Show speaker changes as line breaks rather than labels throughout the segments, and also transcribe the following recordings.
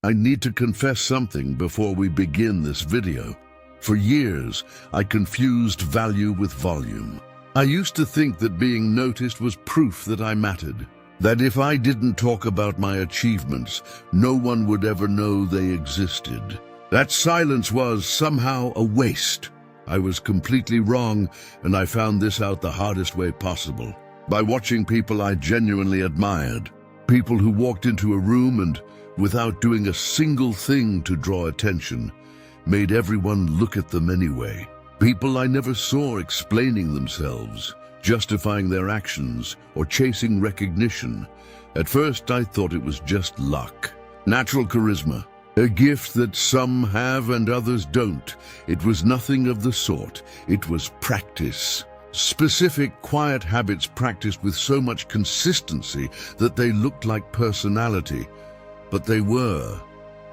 I need to confess something before we begin this video. For years, I confused value with volume. I used to think that being noticed was proof that I mattered, that if I didn't talk about my achievements, no one would ever know they existed. That silence was somehow a waste. I was completely wrong, and I found this out the hardest way possible. By watching people I genuinely admired. People who walked into a room and, without doing a single thing to draw attention, made everyone look at them anyway. People I never saw explaining themselves, justifying their actions, or chasing recognition. At first, I thought it was just luck. Natural charisma. A gift that some have and others don't. It was nothing of the sort. It was practice. Specific, quiet habits practiced with so much consistency that they looked like personality. But they were.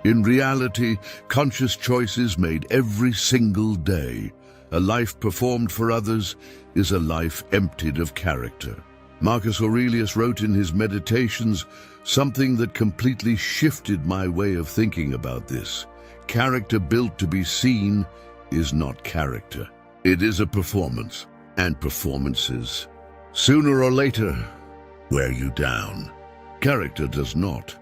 In reality, conscious choices made every single day. A life performed for others is a life emptied of character. Marcus Aurelius wrote in his Meditations something that completely shifted my way of thinking about this. Character built to be seen is not character. It is a performance, and performances, sooner or later, wear you down. Character does not.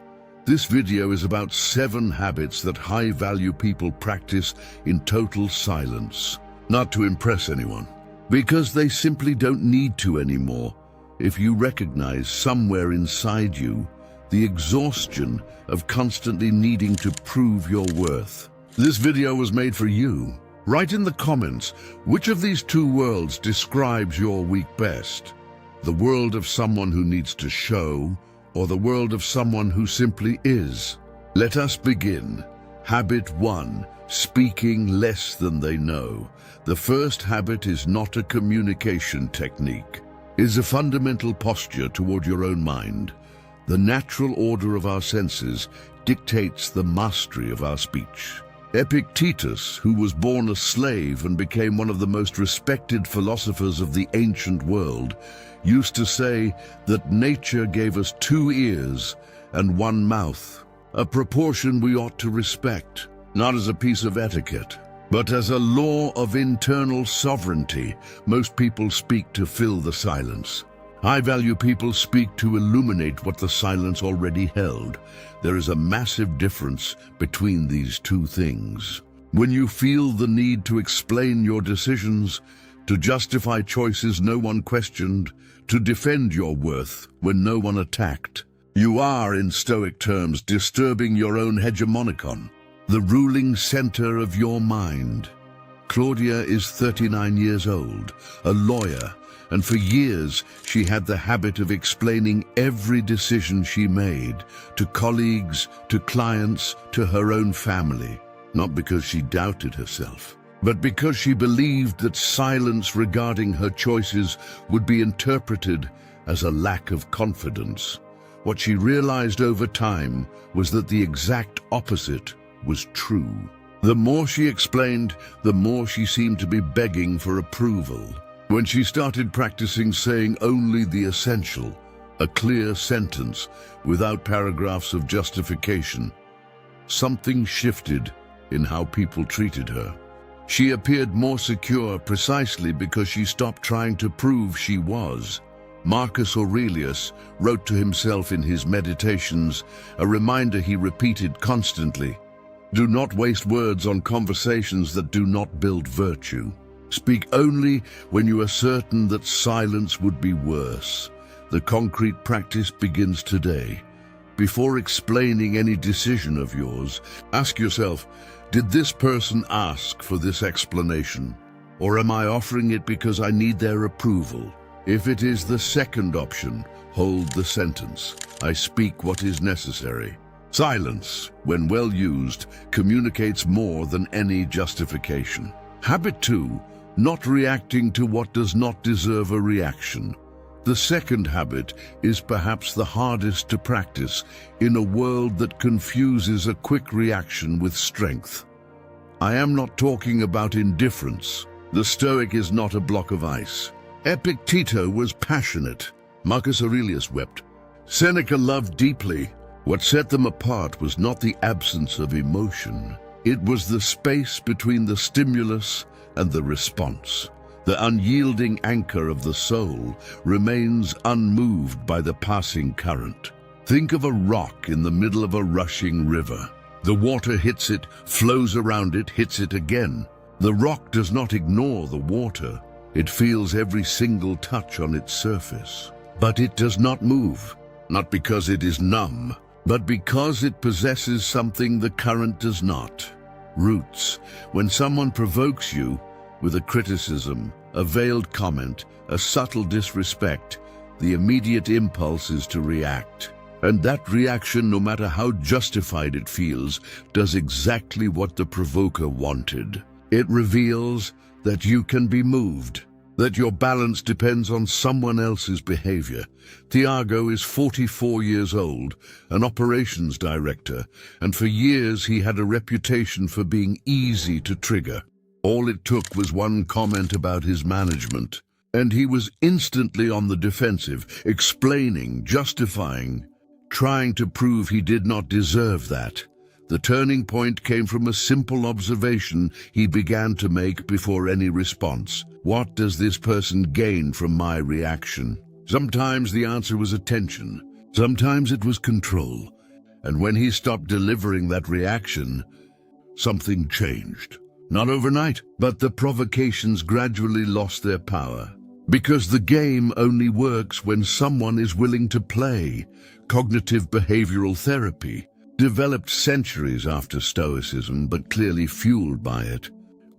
This video is about 7 habits that high-value people practice in total silence. Not to impress anyone, because they simply don't need to anymore. If you recognize somewhere inside you the exhaustion of constantly needing to prove your worth. This video was made for you. Write in the comments, which of these 2 worlds describes your week best? The world of someone who needs to show, or the world of someone who simply is? Let us begin. Habit 1, speaking less than they know. The first habit is not a communication technique. It is a fundamental posture toward your own mind. The natural order of our senses dictates the mastery of our speech. Epictetus, who was born a slave and became one of the most respected philosophers of the ancient world, used to say that nature gave us 2 ears and 1 mouth, a proportion we ought to respect, not as a piece of etiquette, but as a law of internal sovereignty. Most people speak to fill the silence. High-value people speak to illuminate what the silence already held. There is a massive difference between these 2 things. When you feel the need to explain your decisions, to justify choices no one questioned, to defend your worth when no one attacked, you are, in Stoic terms, disturbing your own hegemonicon, the ruling center of your mind. Claudia is 39 years old, a lawyer, and for years she had the habit of explaining every decision she made to colleagues, to clients, to her own family. Not because she doubted herself, but because she believed that silence regarding her choices would be interpreted as a lack of confidence. What she realized over time was that the exact opposite was true. The more she explained, the more she seemed to be begging for approval. When she started practicing saying only the essential, a clear sentence without paragraphs of justification, something shifted in how people treated her. She appeared more secure precisely because she stopped trying to prove she was. Marcus Aurelius wrote to himself in his Meditations, a reminder he repeated constantly: do not waste words on conversations that do not build virtue. Speak only when you are certain that silence would be worse. The concrete practice begins today. Before explaining any decision of yours, ask yourself, did this person ask for this explanation? Or am I offering it because I need their approval? If it is the second option, hold the sentence. I speak what is necessary. Silence, when well used, communicates more than any justification. Habit 2. Not reacting to what does not deserve a reaction. The second habit is perhaps the hardest to practice in a world that confuses a quick reaction with strength. I am not talking about indifference. The Stoic is not a block of ice. Epictetus was passionate. Marcus Aurelius wept. Seneca loved deeply. What set them apart was not the absence of emotion. It was the space between the stimulus and the response. The unyielding anchor of the soul remains unmoved by the passing current. Think of a rock in the middle of a rushing river. The water hits it, flows around it, hits it again. The rock does not ignore the water. It feels every single touch on its surface. But it does not move, not because it is numb, but because it possesses something the current does not. Roots. When someone provokes you with a criticism, a veiled comment, a subtle disrespect, the immediate impulse is to react. And that reaction, no matter how justified it feels, does exactly what the provoker wanted. It reveals that you can be moved, that your balance depends on someone else's behavior. Tiago is 44 years old, an operations director, and for years he had a reputation for being easy to trigger. All it took was one comment about his management, and he was instantly on the defensive, explaining, justifying, trying to prove he did not deserve that. The turning point came from a simple observation he began to make before any response. What does this person gain from my reaction? Sometimes the answer was attention. Sometimes it was control. And when he stopped delivering that reaction, something changed. Not overnight, but the provocations gradually lost their power. Because the game only works when someone is willing to play. Cognitive behavioral therapy, developed centuries after Stoicism but clearly fueled by it,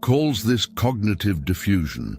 calls this cognitive diffusion,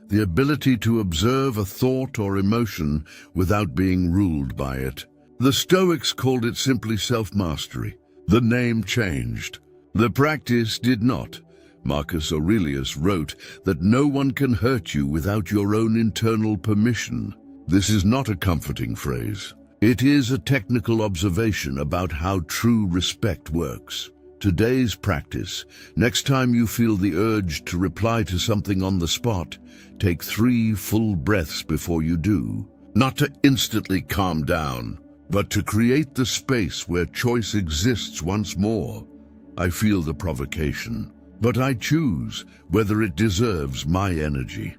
the ability to observe a thought or emotion without being ruled by it. The Stoics called it simply self-mastery. The name changed. The practice did not. Marcus Aurelius wrote that no one can hurt you without your own internal permission. This is not a comforting phrase. It is a technical observation about how true respect works. Today's practice: next time you feel the urge to reply to something on the spot, take 3 full breaths before you do. Not to instantly calm down, but to create the space where choice exists once more. I feel the provocation, but I choose whether it deserves my energy.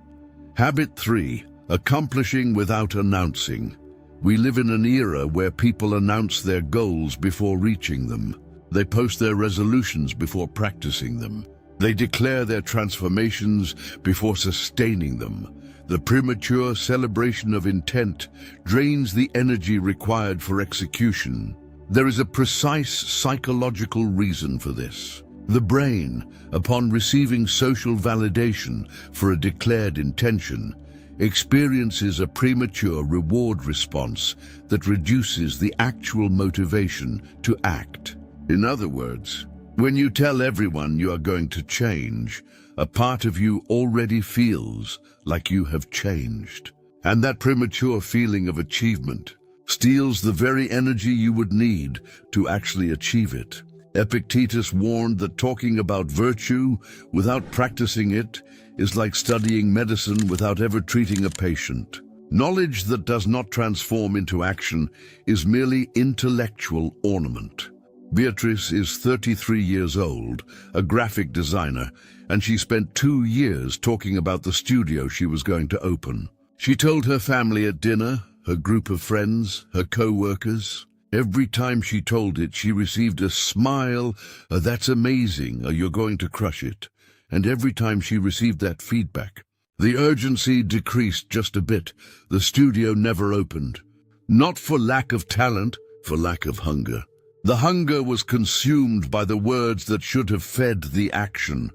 Habit 3. Accomplishing without announcing. We live in an era where people announce their goals before reaching them. They post their resolutions before practicing them. They declare their transformations before sustaining them. The premature celebration of intent drains the energy required for execution. There is a precise psychological reason for this. The brain, upon receiving social validation for a declared intention, experiences a premature reward response that reduces the actual motivation to act. In other words, when you tell everyone you are going to change, a part of you already feels like you have changed. And that premature feeling of achievement steals the very energy you would need to actually achieve it. Epictetus warned that talking about virtue without practicing it is like studying medicine without ever treating a patient. Knowledge that does not transform into action is merely intellectual ornament. Beatrice is 33 years old, a graphic designer, and she spent 2 years talking about the studio she was going to open. She told her family at dinner, her group of friends, her co-workers. Every time she told it, she received a smile, "That's amazing," or "You're going to crush it." And every time she received that feedback, the urgency decreased just a bit. The studio never opened. Not for lack of talent, for lack of hunger. The hunger was consumed by the words that should have fed the action.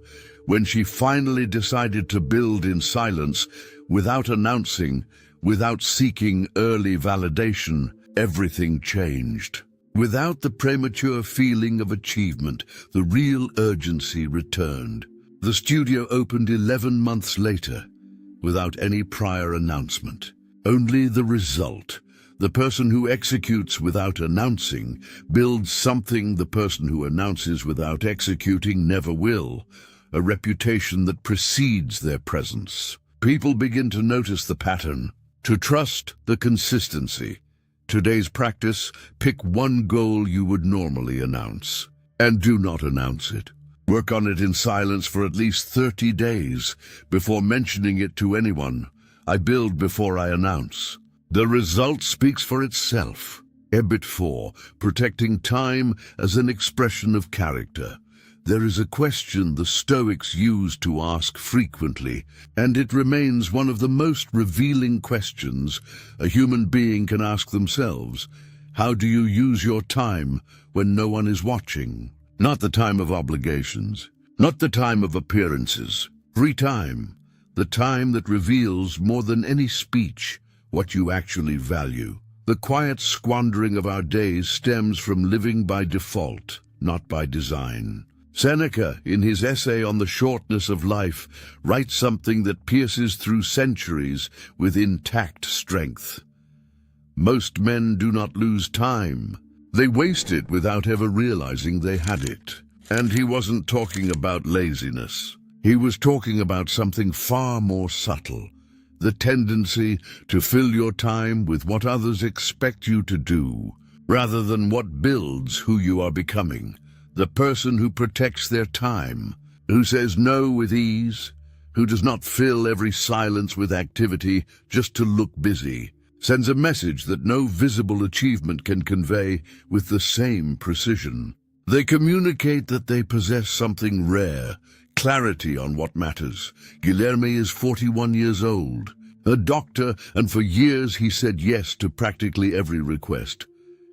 When she finally decided to build in silence, without announcing, without seeking early validation, everything changed. Without the premature feeling of achievement, the real urgency returned. The studio opened 11 months later, without any prior announcement. Only the result. The person who executes without announcing builds something the person who announces without executing never will, a reputation that precedes their presence. People begin to notice the pattern, to trust the consistency. Today's practice: pick one goal you would normally announce, and do not announce it. Work on it in silence for at least 30 days before mentioning it to anyone. I build before I announce. The result speaks for itself. Ebit 4, protecting time as an expression of character. There is a question the Stoics used to ask frequently, and it remains one of the most revealing questions a human being can ask themselves. How do you use your time when no one is watching? Not the time of obligations, not the time of appearances. Free time, the time that reveals more than any speech what you actually value. The quiet squandering of our days stems from living by default, not by design. Seneca, in his essay on the shortness of life, writes something that pierces through centuries with intact strength. Most men do not lose time. They waste it without ever realizing they had it. And he wasn't talking about laziness. He was talking about something far more subtle. The tendency to fill your time with what others expect you to do, rather than what builds who you are becoming. The person who protects their time, who says no with ease, who does not fill every silence with activity just to look busy, sends a message that no visible achievement can convey with the same precision. They communicate that they possess something rare, clarity on what matters. Guilherme is 41 years old, a doctor, and for years he said yes to practically every request.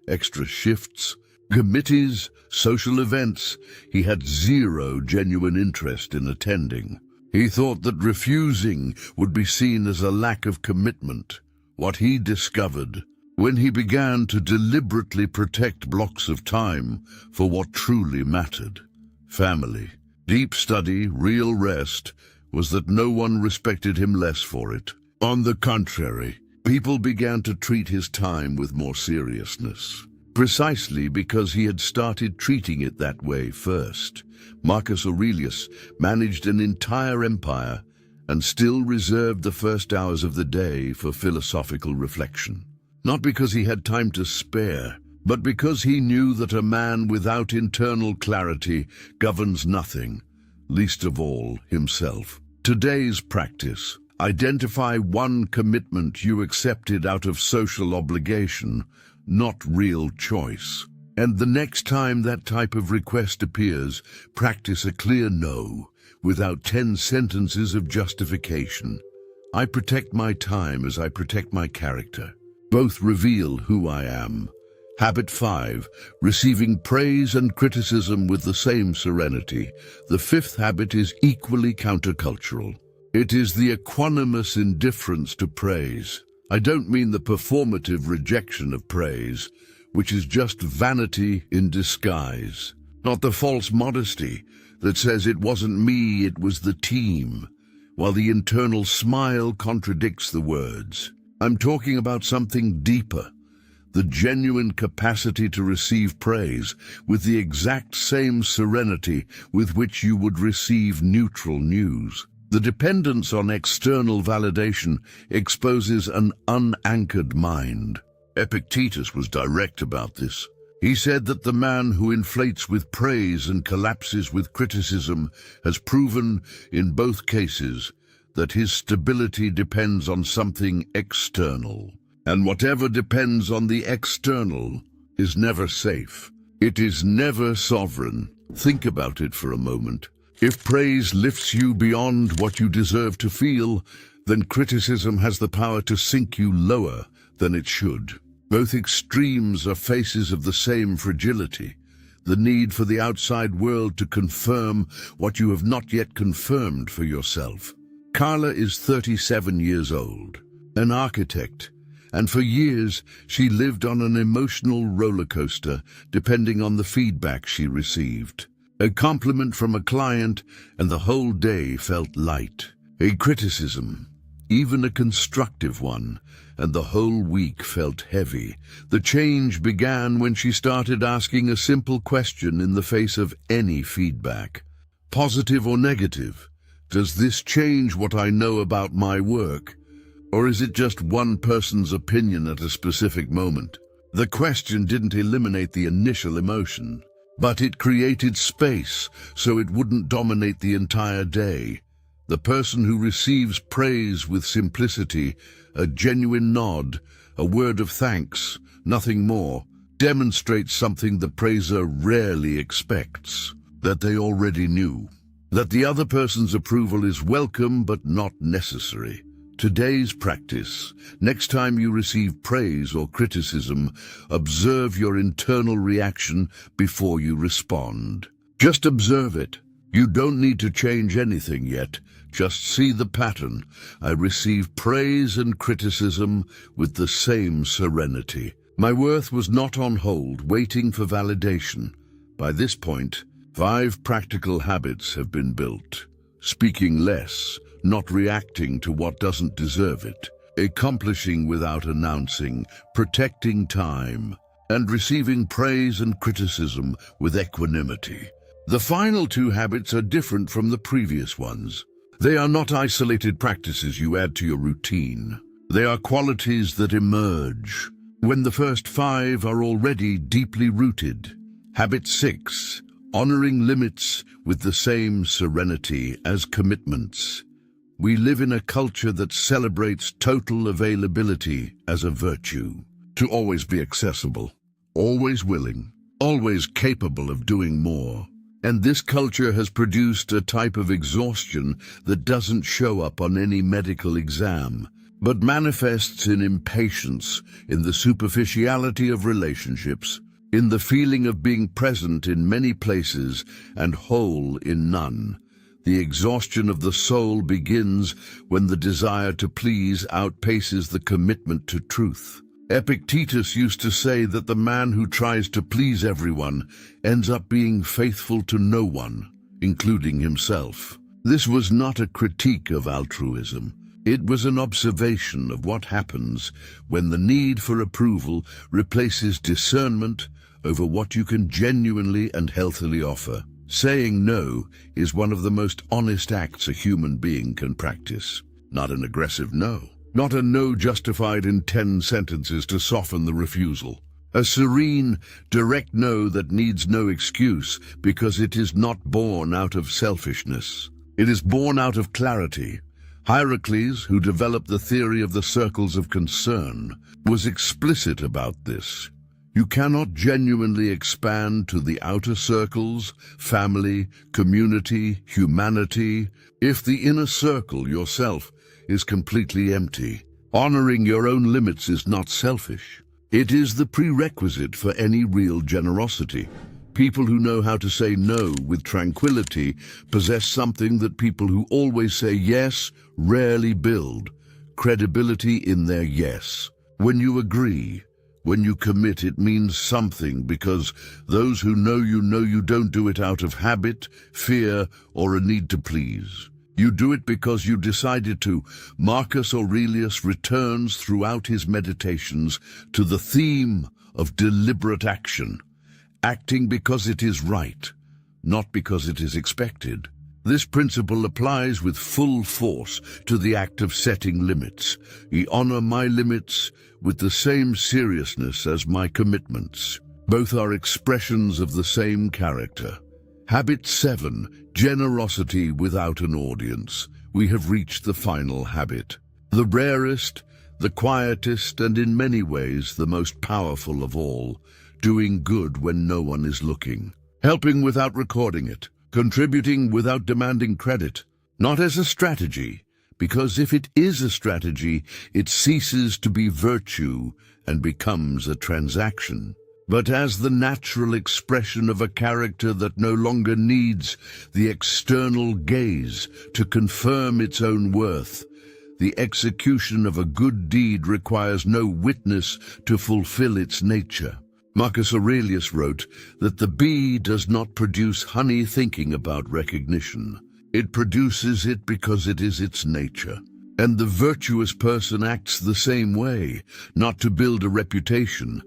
Extra shifts, committees, social events, he had zero genuine interest in attending. He thought that refusing would be seen as a lack of commitment. What he discovered, when he began to deliberately protect blocks of time for what truly mattered: family, deep study, real rest, was that no one respected him less for it. On the contrary, people began to treat his time with more seriousness, precisely because he had started treating it that way first. Marcus Aurelius managed an entire empire and still reserved the first hours of the day for philosophical reflection. Not because he had time to spare, but because he knew that a man without internal clarity governs nothing, least of all himself. Today's practice: identify one commitment you accepted out of social obligation, not real choice. And the next time that type of request appears, practice a clear no, without 10 sentences of justification. I protect my time as I protect my character. Both reveal who I am. Habit 5, receiving praise and criticism with the same serenity. The 5th habit is equally countercultural. It is the equanimous indifference to praise. I don't mean the performative rejection of praise, which is just vanity in disguise. Not the false modesty that says it wasn't me, it was the team, while the internal smile contradicts the words. I'm talking about something deeper: the genuine capacity to receive praise with the exact same serenity with which you would receive neutral news. The dependence on external validation exposes an unanchored mind. Epictetus was direct about this. He said that the man who inflates with praise and collapses with criticism has proven, in both cases, that his stability depends on something external. And whatever depends on the external is never safe. It is never sovereign. Think about it for a moment. If praise lifts you beyond what you deserve to feel, then criticism has the power to sink you lower than it should. Both extremes are faces of the same fragility: the need for the outside world to confirm what you have not yet confirmed for yourself. Carla is 37 years old, an architect, and for years she lived on an emotional roller coaster depending on the feedback she received. A compliment from a client and the whole day felt light. A criticism, even a constructive one, and the whole week felt heavy. The change began when she started asking a simple question in the face of any feedback: positive or negative, does this change what I know about my work? Or is it just one person's opinion at a specific moment? The question didn't eliminate the initial emotion, but it created space so it wouldn't dominate the entire day. The person who receives praise with simplicity, a genuine nod, a word of thanks, nothing more, demonstrates something the praiser rarely expects, that they already knew. That the other person's approval is welcome but not necessary. Today's practice: next time you receive praise or criticism, observe your internal reaction before you respond. Just observe it. You don't need to change anything yet. Just see the pattern. I receive praise and criticism with the same serenity. My worth was not on hold, waiting for validation. By this point, 5 practical habits have been built. Speaking less, not reacting to what doesn't deserve it, accomplishing without announcing, protecting time, and receiving praise and criticism with equanimity. The final 2 habits are different from the previous ones. They are not isolated practices you add to your routine. They are qualities that emerge when the first 5 are already deeply rooted. Habit 6: honoring limits with the same serenity as commitments. We live in a culture that celebrates total availability as a virtue. To always be accessible, always willing, always capable of doing more. And this culture has produced a type of exhaustion that doesn't show up on any medical exam, but manifests in impatience, in the superficiality of relationships, in the feeling of being present in many places and whole in none. The exhaustion of the soul begins when the desire to please outpaces the commitment to truth. Epictetus used to say that the man who tries to please everyone ends up being faithful to no one, including himself. This was not a critique of altruism. It was an observation of what happens when the need for approval replaces discernment over what you can genuinely and healthily offer. Saying no is one of the most honest acts a human being can practice. Not an aggressive no. Not a no justified in 10 sentences to soften the refusal. A serene, direct no that needs no excuse because it is not born out of selfishness. It is born out of clarity. Hierocles, who developed the theory of the circles of concern, was explicit about this. You cannot genuinely expand to the outer circles, family, community, humanity, if the inner circle, yourself, is completely empty. Honoring your own limits is not selfish. It is the prerequisite for any real generosity. People who know how to say no with tranquility possess something that people who always say yes rarely build: credibility in their yes. When you agree, when you commit, it means something, because those who know you don't do it out of habit, fear, or a need to please. You do it because you decided to. Marcus Aurelius returns throughout his meditations to the theme of deliberate action. Acting because it is right, not because it is expected. This principle applies with full force to the act of setting limits. I honor my limits with the same seriousness as my commitments. Both are expressions of the same character. Habit 7, generosity without an audience. We have reached the final habit. The rarest, the quietest, and in many ways the most powerful of all. Doing good when no one is looking. Helping without recording it. Contributing without demanding credit. Not as a strategy, because if it is a strategy, it ceases to be virtue and becomes a transaction. But as the natural expression of a character that no longer needs the external gaze to confirm its own worth. The execution of a good deed requires no witness to fulfill its nature. Marcus Aurelius wrote that the bee does not produce honey thinking about recognition. It produces it because it is its nature. And the virtuous person acts the same way, not to build a reputation,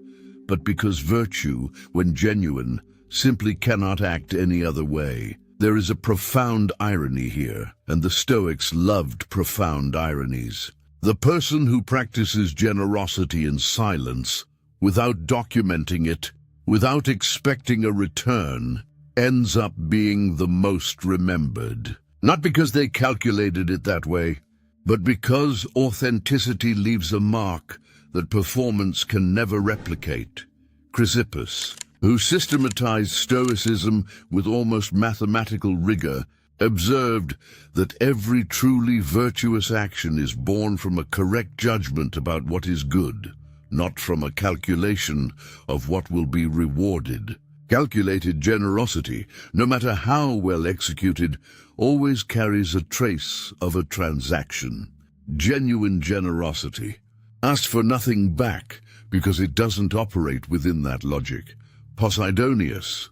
but because virtue, when genuine, simply cannot act any other way. There is a profound irony here, and the Stoics loved profound ironies. The person who practices generosity in silence, without documenting it, without expecting a return, ends up being the most remembered. Not because they calculated it that way, but because authenticity leaves a mark that performance can never replicate. Chrysippus, who systematized Stoicism with almost mathematical rigor, observed that every truly virtuous action is born from a correct judgment about what is good, not from a calculation of what will be rewarded. Calculated generosity, no matter how well executed, always carries a trace of a transaction. Genuine generosity asks for nothing back because it doesn't operate within that logic. Posidonius,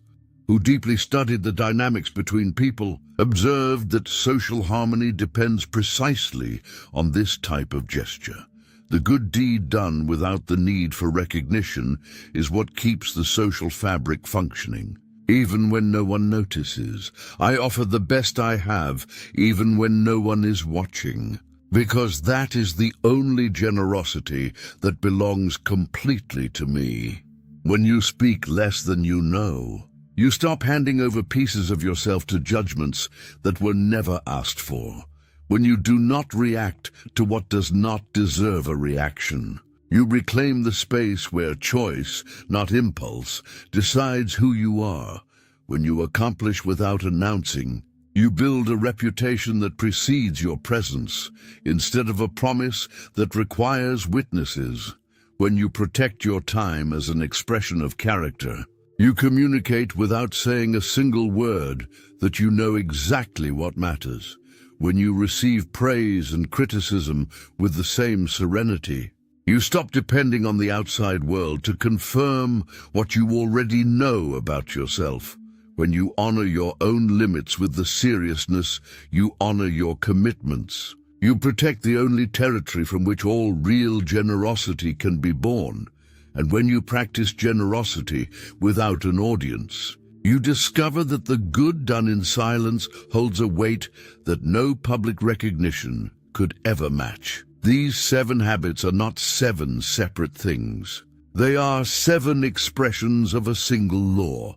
who deeply studied the dynamics between people, observed that social harmony depends precisely on this type of gesture. The good deed done without the need for recognition is what keeps the social fabric functioning. Even when no one notices, I offer the best I have, even when no one is watching, because that is the only generosity that belongs completely to me. When you speak less than you know, you stop handing over pieces of yourself to judgments that were never asked for. When you do not react to what does not deserve a reaction, you reclaim the space where choice, not impulse, decides who you are. When you accomplish without announcing, you build a reputation that precedes your presence, instead of a promise that requires witnesses. When you protect your time as an expression of character, you communicate without saying a single word that you know exactly what matters. When you receive praise and criticism with the same serenity, you stop depending on the outside world to confirm what you already know about yourself. When you honor your own limits with the seriousness you honor your commitments, you protect the only territory from which all real generosity can be born. And when you practice generosity without an audience, you discover that the good done in silence holds a weight that no public recognition could ever match. These 7 habits are not 7 separate things. They are 7 expressions of a single law,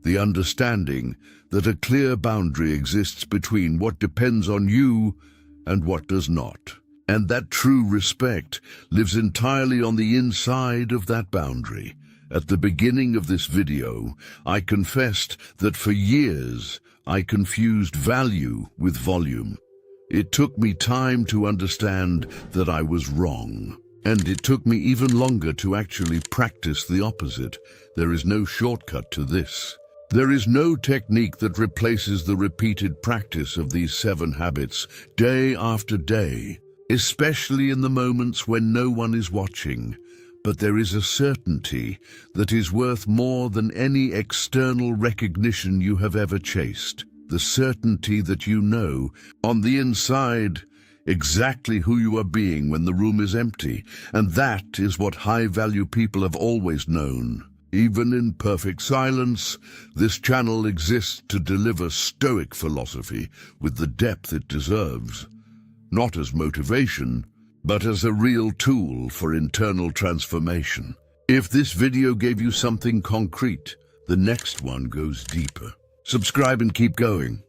the understanding that a clear boundary exists between what depends on you and what does not, and that true respect lives entirely on the inside of that boundary. At the beginning of this video, I confessed that for years I confused value with volume. It took me time to understand that I was wrong, and it took me even longer to actually practice the opposite. There is no shortcut to this. There is no technique that replaces the repeated practice of these 7 habits day after day, especially in the moments when no one is watching. But there is a certainty that is worth more than any external recognition you have ever chased. The certainty that you know, on the inside, exactly who you are being when the room is empty. And that is what high-value people have always known. Even in perfect silence, this channel exists to deliver Stoic philosophy with the depth it deserves. Not as motivation, but as a real tool for internal transformation. If this video gave you something concrete, the next one goes deeper. Subscribe and keep going.